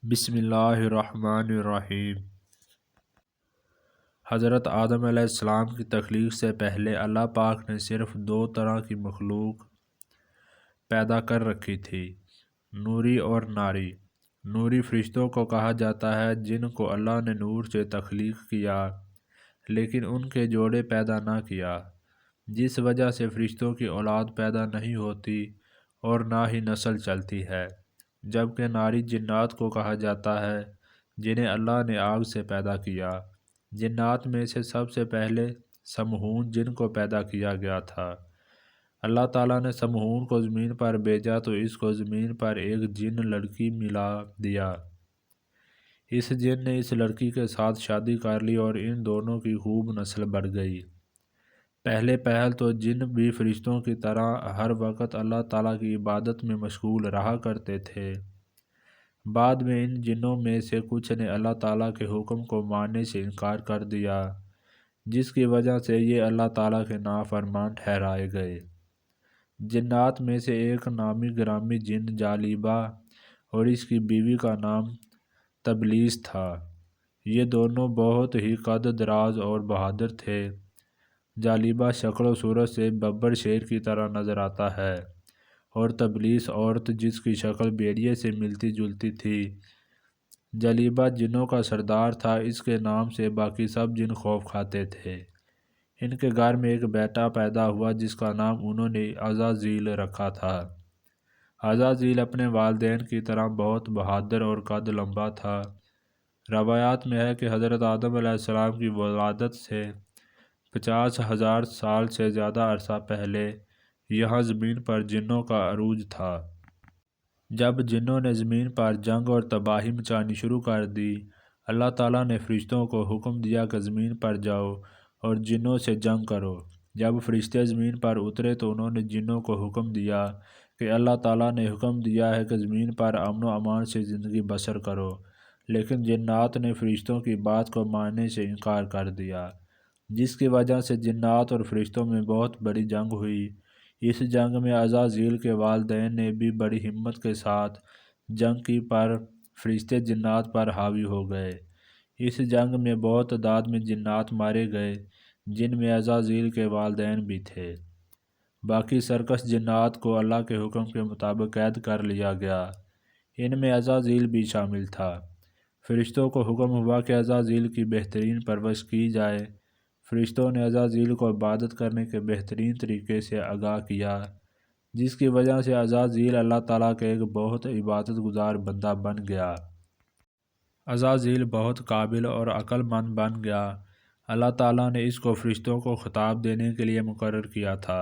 بسم اللہ الرحمن الرحیم۔ حضرت آدم علیہ السلام کی تخلیق سے پہلے اللہ پاک نے صرف دو طرح کی مخلوق پیدا کر رکھی تھی، نوری اور ناری۔ نوری فرشتوں کو کہا جاتا ہے جن کو اللہ نے نور سے تخلیق کیا لیکن ان کے جوڑے پیدا نہ کیا، جس وجہ سے فرشتوں کی اولاد پیدا نہیں ہوتی اور نہ ہی نسل چلتی ہے، جبکہ ناری جنات کو کہا جاتا ہے جنہیں اللہ نے آگ سے پیدا کیا۔ جنات میں سے سب سے پہلے سمہون جن کو پیدا کیا گیا تھا۔ اللہ تعالیٰ نے سمہون کو زمین پر بھیجا تو اس کو زمین پر ایک جن لڑکی ملا دیا۔ اس جن نے اس لڑکی کے ساتھ شادی کر لی اور ان دونوں کی خوب نسل بڑھ گئی۔ پہلے پہل تو جن بھی فرشتوں کی طرح ہر وقت اللہ تعالیٰ کی عبادت میں مشغول رہا کرتے تھے۔ بعد میں ان جنوں میں سے کچھ نے اللہ تعالیٰ کے حکم کو ماننے سے انکار کر دیا، جس کی وجہ سے یہ اللہ تعالیٰ کے نافرمان ٹھہرائے گئے۔ جنات میں سے ایک نامی گرامی جن جالیبہ اور اس کی بیوی کا نام تبلیس تھا۔ یہ دونوں بہت ہی قد دراز اور بہادر تھے۔ جالیبہ شکل و صورت سے ببر شیر کی طرح نظر آتا ہے اور تبلیس عورت جس کی شکل بھیڑیے سے ملتی جلتی تھی۔ جالیبہ جنوں کا سردار تھا، اس کے نام سے باقی سب جن خوف کھاتے تھے۔ ان کے گھر میں ایک بیٹا پیدا ہوا جس کا نام انہوں نے عزازیل رکھا تھا۔ عزازیل اپنے والدین کی طرح بہت بہادر اور قد لمبا تھا۔ روایات میں ہے کہ حضرت آدم علیہ السلام کی ولادت سے 50,000 سال سے زیادہ عرصہ پہلے یہاں زمین پر جنوں کا عروج تھا۔ جب جنوں نے زمین پر جنگ اور تباہی مچانی شروع کر دی، اللہ تعالیٰ نے فرشتوں کو حکم دیا کہ زمین پر جاؤ اور جنوں سے جنگ کرو۔ جب فرشتے زمین پر اترے تو انہوں نے جنوں کو حکم دیا کہ اللہ تعالیٰ نے حکم دیا ہے کہ زمین پر امن و امان سے زندگی بسر کرو، لیکن جنات نے فرشتوں کی بات کو ماننے سے انکار کر دیا، جس کی وجہ سے جنات اور فرشتوں میں بہت بڑی جنگ ہوئی۔ اس جنگ میں عزازیل کے والدین نے بھی بڑی ہمت کے ساتھ جنگ کی پر فرشتے جنات پر حاوی ہو گئے۔ اس جنگ میں بہت تعداد میں جنات مارے گئے، جن میں عزازیل کے والدین بھی تھے۔ باقی سرکش جنات کو اللہ کے حکم کے مطابق قید کر لیا گیا، ان میں عزازیل بھی شامل تھا۔ فرشتوں کو حکم ہوا کہ عزازیل کی بہترین پرورش کی جائے۔ فرشتوں نے عزازیل کو عبادت کرنے کے بہترین طریقے سے آگاہ کیا، جس کی وجہ سے عزازیل اللہ تعالیٰ کا ایک بہت عبادت گزار بندہ بن گیا۔ عزازیل بہت قابل اور عقل مند بن گیا۔ اللہ تعالیٰ نے اس کو فرشتوں کو خطاب دینے کے لیے مقرر کیا تھا۔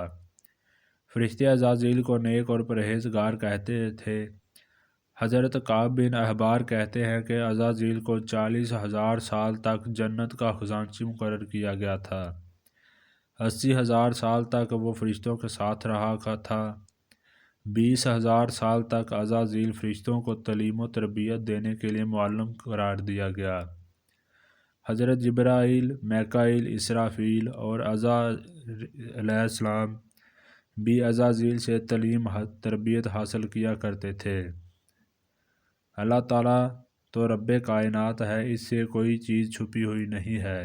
فرشتے عزازیل کو نیک اور پرہیزگار کہتے تھے۔ حضرت کعب بن احبار کہتے ہیں کہ عزازیل کو 40,000 سال تک جنت کا خزانچی مقرر کیا گیا تھا۔ 80,000 سال تک وہ فرشتوں کے ساتھ رہا تھا۔ 20,000 سال تک عزازیل فرشتوں کو تعلیم و تربیت دینے کے لیے معلم قرار دیا گیا۔ حضرت جبرائیل، میکائیل، اسرافیل اور عزرائیل علیہ السلام بھی عزازیل سے تعلیم تربیت حاصل کیا کرتے تھے۔ اللہ تعالیٰ تو رب کائنات ہے، اس سے کوئی چیز چھپی ہوئی نہیں ہے۔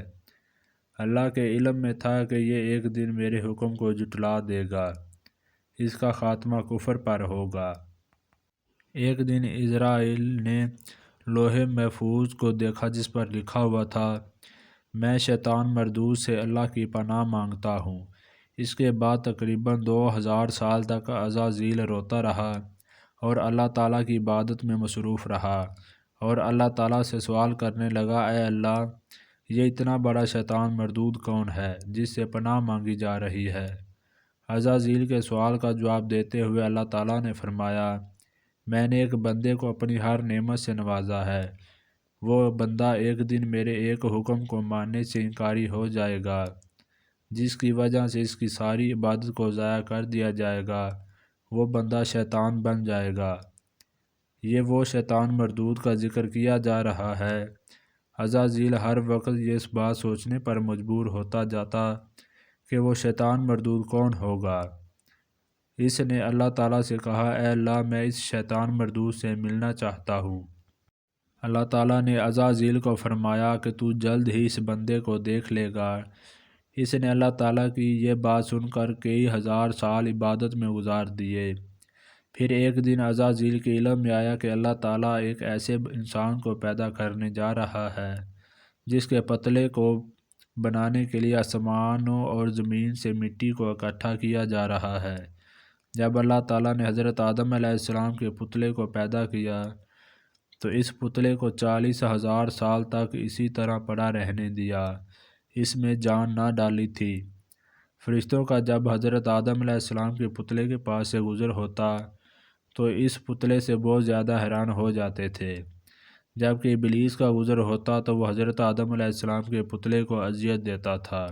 اللہ کے علم میں تھا کہ یہ ایک دن میرے حکم کو جھٹلا دے گا، اس کا خاتمہ کفر پر ہوگا۔ ایک دن عزرائیل نے لوح محفوظ کو دیکھا جس پر لکھا ہوا تھا، میں شیطان مردود سے اللہ کی پناہ مانگتا ہوں۔ اس کے بعد تقریباً 2,000 سال تک عزازیل روتا رہا اور اللہ تعالیٰ کی عبادت میں مصروف رہا اور اللہ تعالیٰ سے سوال کرنے لگا، اے اللہ، یہ اتنا بڑا شیطان مردود کون ہے جس سے پناہ مانگی جا رہی ہے؟ عزازیل کے سوال کا جواب دیتے ہوئے اللہ تعالیٰ نے فرمایا، میں نے ایک بندے کو اپنی ہر نعمت سے نوازا ہے، وہ بندہ ایک دن میرے ایک حکم کو ماننے سے انکاری ہو جائے گا، جس کی وجہ سے اس کی ساری عبادت کو ضائع کر دیا جائے گا، وہ بندہ شیطان بن جائے گا۔ یہ وہ شیطان مردود کا ذکر کیا جا رہا ہے۔ عزازیل ہر وقت یہ اس بات سوچنے پر مجبور ہوتا جاتا کہ وہ شیطان مردود کون ہوگا۔ اس نے اللہ تعالیٰ سے کہا، اے اللہ، میں اس شیطان مردود سے ملنا چاہتا ہوں۔ اللہ تعالیٰ نے عزازیل کو فرمایا کہ تو جلد ہی اس بندے کو دیکھ لے گا۔ اس نے اللہ تعالیٰ کی یہ بات سن کر کئی ہزار سال عبادت میں گزار دیے۔ پھر ایک دن عزازیل کے علم میں آیا کہ اللہ تعالیٰ ایک ایسے انسان کو پیدا کرنے جا رہا ہے جس کے پتلے کو بنانے کے لیے آسمانوں اور زمین سے مٹی کو اکٹھا کیا جا رہا ہے۔ جب اللہ تعالیٰ نے حضرت آدم علیہ السلام کے پتلے کو پیدا کیا تو اس پتلے کو 40,000 سال تک اسی طرح پڑا رہنے دیا، اس میں جان نہ ڈالی تھی۔ فرشتوں کا جب حضرت آدم علیہ السلام کے پتلے کے پاس سے گزر ہوتا تو اس پتلے سے بہت زیادہ حیران ہو جاتے تھے، جبکہ ابلیس کا گزر ہوتا تو وہ حضرت آدم علیہ السلام کے پتلے کو اذیت دیتا تھا۔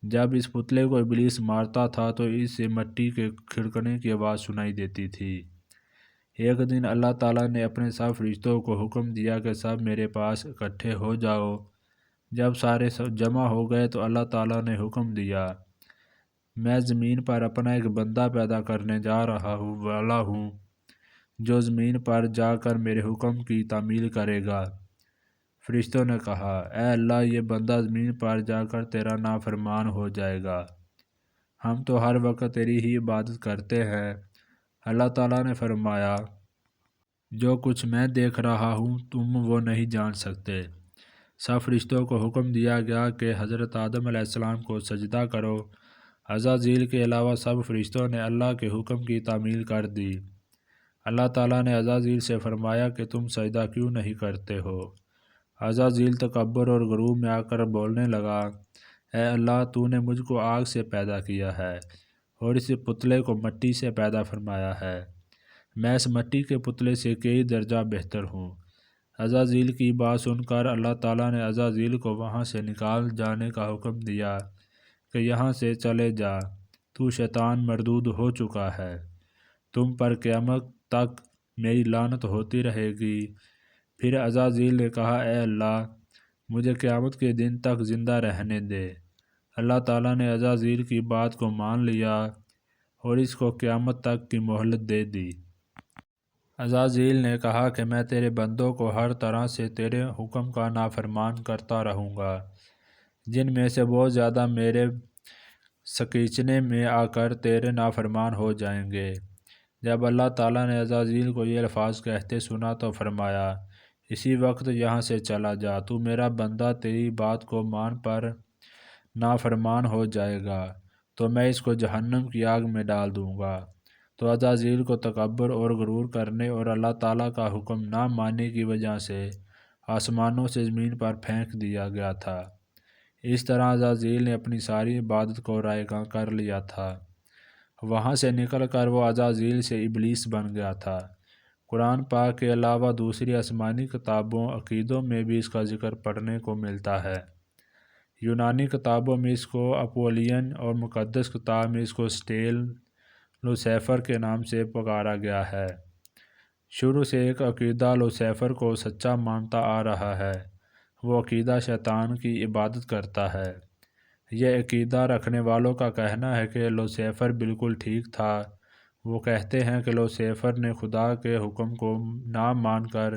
جب اس پتلے کو ابلیس مارتا تھا تو اس سے مٹی کے کھڑکنے کی آواز سنائی دیتی تھی۔ ایک دن اللہ تعالیٰ نے اپنے سب فرشتوں کو حکم دیا کہ سب میرے پاس اکٹھے ہو جاؤ۔ جب سارے جمع ہو گئے تو اللہ تعالیٰ نے حکم دیا، میں زمین پر اپنا ایک بندہ پیدا کرنے جا رہا ہوں جو زمین پر جا کر میرے حکم کی تعمیل کرے گا۔ فرشتوں نے کہا، اے اللہ، یہ بندہ زمین پر جا کر تیرا نافرمان ہو جائے گا، ہم تو ہر وقت تیری ہی عبادت کرتے ہیں۔ اللہ تعالیٰ نے فرمایا، جو کچھ میں دیکھ رہا ہوں تم وہ نہیں جان سکتے۔ سب فرشتوں کو حکم دیا گیا کہ حضرت آدم علیہ السلام کو سجدہ کرو۔ عزازیل کے علاوہ سب فرشتوں نے اللہ کے حکم کی تعمیل کر دی۔ اللہ تعالیٰ نے عزازیل سے فرمایا کہ تم سجدہ کیوں نہیں کرتے ہو؟ عزازیل تکبر اور غرور میں آ کر بولنے لگا، اے اللہ، تو نے مجھ کو آگ سے پیدا کیا ہے اور اس پتلے کو مٹی سے پیدا فرمایا ہے، میں اس مٹی کے پتلے سے کئی درجہ بہتر ہوں۔ عزازیل کی بات سن کر اللہ تعالیٰ نے عزازیل کو وہاں سے نکال جانے کا حکم دیا کہ یہاں سے چلے جا، تو شیطان مردود ہو چکا ہے، تم پر قیامت تک میری لعنت ہوتی رہے گی۔ پھر عزازیل نے کہا، اے اللہ، مجھے قیامت کے دن تک زندہ رہنے دے۔ اللہ تعالیٰ نے عزازیل کی بات کو مان لیا اور اس کو قیامت تک کی مہلت دے دی۔ عزازیل نے کہا کہ میں تیرے بندوں کو ہر طرح سے تیرے حکم کا نافرمان کرتا رہوں گا، جن میں سے بہت زیادہ میرے سکیچنے میں آ کر تیرے نافرمان ہو جائیں گے۔ جب اللہ تعالیٰ نے عزازیل کو یہ الفاظ کہتے سنا تو فرمایا، اسی وقت یہاں سے چلا جا، تو میرا بندہ تیری بات کو مان پر نافرمان ہو جائے گا تو میں اس کو جہنم کی آگ میں ڈال دوں گا۔ تو عزازیل کو تکبر اور غرور کرنے اور اللہ تعالیٰ کا حکم نہ ماننے کی وجہ سے آسمانوں سے زمین پر پھینک دیا گیا تھا۔ اس طرح عزازیل نے اپنی ساری عبادت کو رائے گاں کر لیا تھا۔ وہاں سے نکل کر وہ عزازیل سے ابلیس بن گیا تھا۔ قرآن پاک کے علاوہ دوسری آسمانی کتابوں عقیدوں میں بھی اس کا ذکر پڑھنے کو ملتا ہے۔ یونانی کتابوں میں اس کو اپولین اور مقدس کتاب میں اس کو سٹیل لوسیفر کے نام سے پکارا گیا ہے۔ شروع سے ایک عقیدہ لوسیفر کو سچا مانتا آ رہا ہے، وہ عقیدہ شیطان کی عبادت کرتا ہے۔ یہ عقیدہ رکھنے والوں کا کہنا ہے کہ لوسیفر بالکل ٹھیک تھا۔ وہ کہتے ہیں کہ لوسیفر نے خدا کے حکم کو نہ مان کر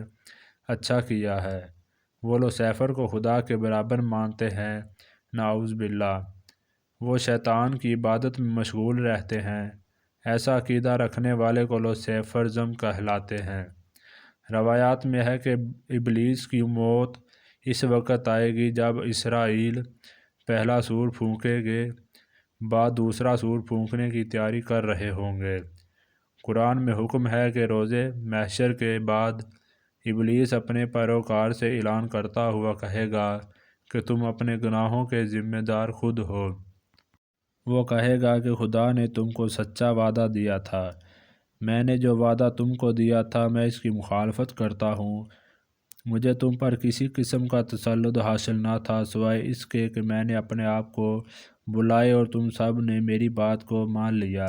اچھا کیا ہے، وہ لوسیفر کو خدا کے برابر مانتے ہیں، نعوذ باللہ، وہ شیطان کی عبادت میں مشغول رہتے ہیں۔ ایسا عقیدہ رکھنے والے کو لوسیفرزم کہلاتے ہیں۔ روایات میں ہے کہ ابلیس کی موت اس وقت آئے گی جب اسرائیل پہلا سور پھونکیں گے، بعد دوسرا سور پھونکنے کی تیاری کر رہے ہوں گے۔ قرآن میں حکم ہے کہ روز محشر کے بعد ابلیس اپنے پیروکار سے اعلان کرتا ہوا کہے گا کہ تم اپنے گناہوں کے ذمہ دار خود ہو۔ وہ کہے گا کہ خدا نے تم کو سچا وعدہ دیا تھا، میں نے جو وعدہ تم کو دیا تھا میں اس کی مخالفت کرتا ہوں، مجھے تم پر کسی قسم کا تسلط حاصل نہ تھا سوائے اس کے کہ میں نے اپنے آپ کو بلائے اور تم سب نے میری بات کو مان لیا،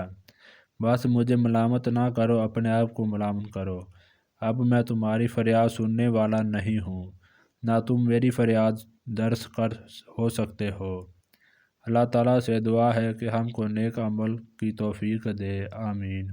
بس مجھے ملامت نہ کرو، اپنے آپ کو ملامت کرو۔ اب میں تمہاری فریاد سننے والا نہیں ہوں، نہ تم میری فریاد درست ہو سکتے ہو۔ اللہ تعالیٰ سے دعا ہے کہ ہم کو نیک عمل کی توفیق دے، آمین۔